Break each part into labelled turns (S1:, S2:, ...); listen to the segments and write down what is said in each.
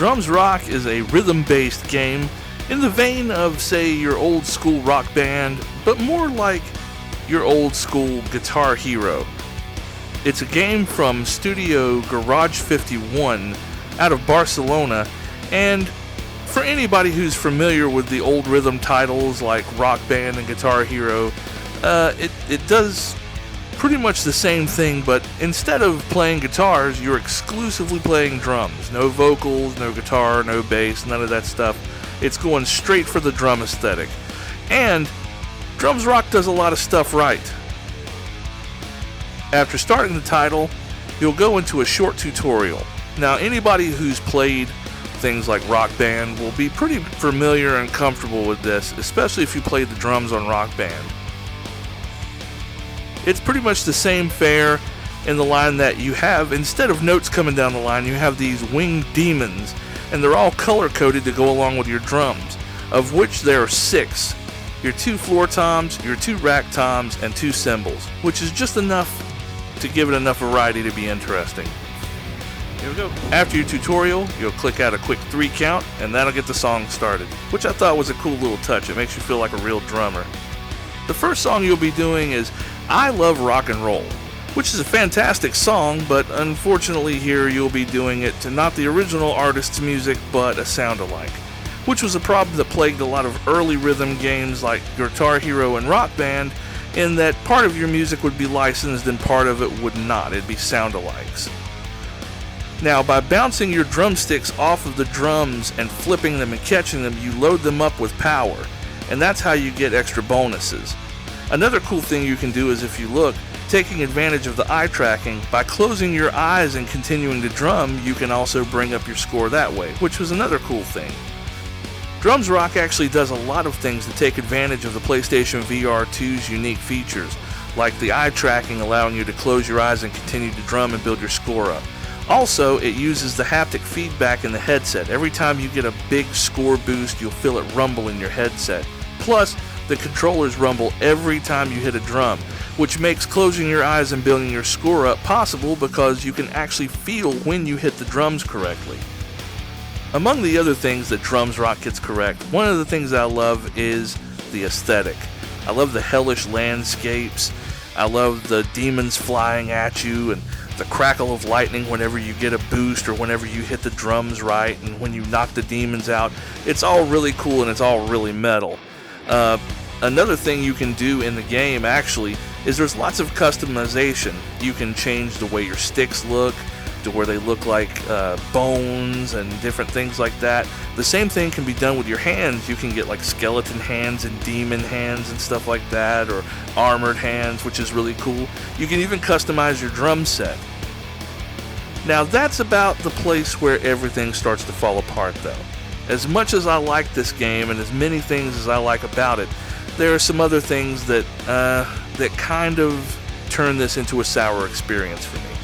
S1: Drumsrock is a rhythm-based game in the vein of, say, your old school rock band, but more like your old school Guitar Hero. It's a game from Studio Garage 51 out of Barcelona, and for anybody who's familiar with the old rhythm titles like Rock Band and Guitar Hero, it does pretty much the same thing, but instead of playing guitars, you're exclusively playing drums. No vocals, no guitar, no bass, none of that stuff. It's going straight for the drum aesthetic. And Drumsrock does a lot of stuff right. After starting the title, you'll go into a short tutorial. Now, anybody who's played things like Rock Band will be pretty familiar and comfortable with this, especially if you played the drums on Rock Band. It's pretty much the same fare in the line that you have, instead of notes coming down the line, you have these winged demons, and they're all color-coded to go along with your drums, of which there are 6. Your 2 floor toms, your 2 rack toms, and 2 cymbals, which is just enough to give it enough variety to be interesting. Here we go. After your tutorial, you'll click out a quick 3 count, and that'll get the song started, which I thought was a cool little touch. It makes you feel like a real drummer. The first song you'll be doing is I Love Rock and Roll, which is a fantastic song, but unfortunately here you'll be doing it to not the original artist's music, but a sound-alike, which was a problem that plagued a lot of early rhythm games like Guitar Hero and Rock Band, in that part of your music would be licensed and part of it would not. It'd be sound-alikes. Now, by bouncing your drumsticks off of the drums and flipping them and catching them, you load them up with power, and that's how you get extra bonuses. Another cool thing you can do is, if you look, taking advantage of the eye tracking, by closing your eyes and continuing to drum, you can also bring up your score that way, which was another cool thing. Drumsrock actually does a lot of things to take advantage of the PlayStation VR2's unique features, like the eye tracking allowing you to close your eyes and continue to drum and build your score up. Also, it uses the haptic feedback in the headset. Every time you get a big score boost, you'll feel it rumble in your headset. Plus, the controllers rumble every time you hit a drum, which makes closing your eyes and building your score up possible because you can actually feel when you hit the drums correctly. Among the other things that Drumsrock gets correct, one of the things I love is the aesthetic. I love the hellish landscapes. I love the demons flying at you and the crackle of lightning whenever you get a boost or whenever you hit the drums right and when you knock the demons out. It's all really cool and it's all really metal. Another thing you can do in the game actually is there's lots of customization. You can change the way your sticks look to where they look like bones and different things like that. The same thing can be done with your hands. You can get like skeleton hands and demon hands and stuff like that, or armored hands, which is really cool. You can even customize your drum set. Now that's about the place where everything starts to fall apart though. As much as I like this game and as many things as I like about it, there are some other things that kind of turn this into a sour experience for me.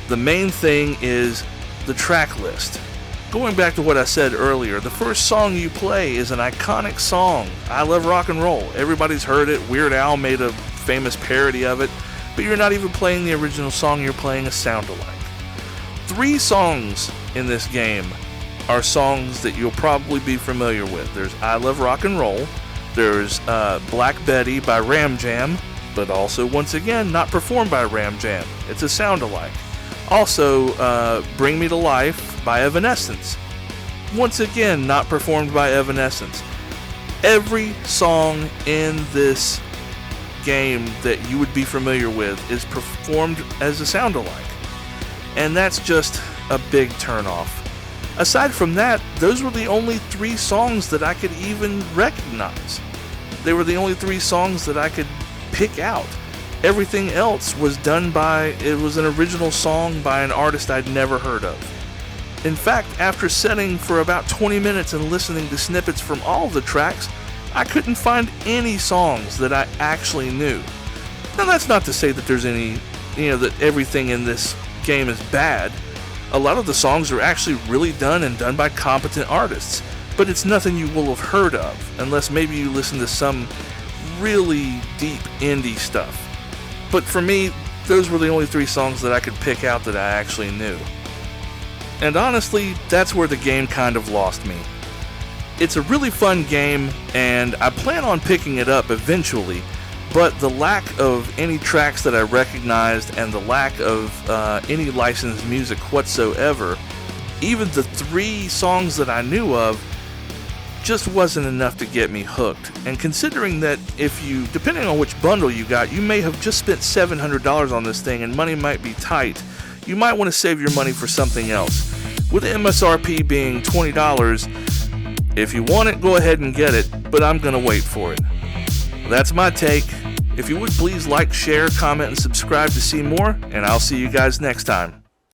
S1: The main thing is the track list. Going back to what I said earlier, the first song you play is an iconic song. I Love Rock and Roll. Everybody's heard it. Weird Al made a famous parody of it, but you're not even playing the original song, you're playing a sound-alike. 3 songs in this game are songs that you'll probably be familiar with. There's I Love Rock and Roll, there's Black Betty by Ram Jam, but also, once again, not performed by Ram Jam. It's a sound-alike. Also, Bring Me to Life by Evanescence. Once again, not performed by Evanescence. Every song in this game that you would be familiar with is performed as a sound-alike. And that's just a big turn-off. Aside from that, those were the only 3 songs that I could even recognize. They were the only 3 songs that I could pick out. Everything else was it was an original song by an artist I'd never heard of. In fact, after setting for about 20 minutes and listening to snippets from all of the tracks, I couldn't find any songs that I actually knew. Now that's not to say that there's that everything in this game is bad. A lot of the songs are actually really done and done by competent artists, but it's nothing you will have heard of, unless maybe you listen to some really deep indie stuff. But for me, those were the only 3 songs that I could pick out that I actually knew. And honestly, that's where the game kind of lost me. It's a really fun game, and I plan on picking it up eventually, but the lack of any tracks that I recognized and the lack of any licensed music whatsoever, even the 3 songs that I knew of, just wasn't enough to get me hooked. And considering that depending on which bundle you got, you may have just spent $700 on this thing and money might be tight, you might want to save your money for something else. With the MSRP being $20, if you want it, go ahead and get it, but I'm gonna wait for it. That's my take. If you would please like, share, comment, and subscribe to see more, and I'll see you guys next time.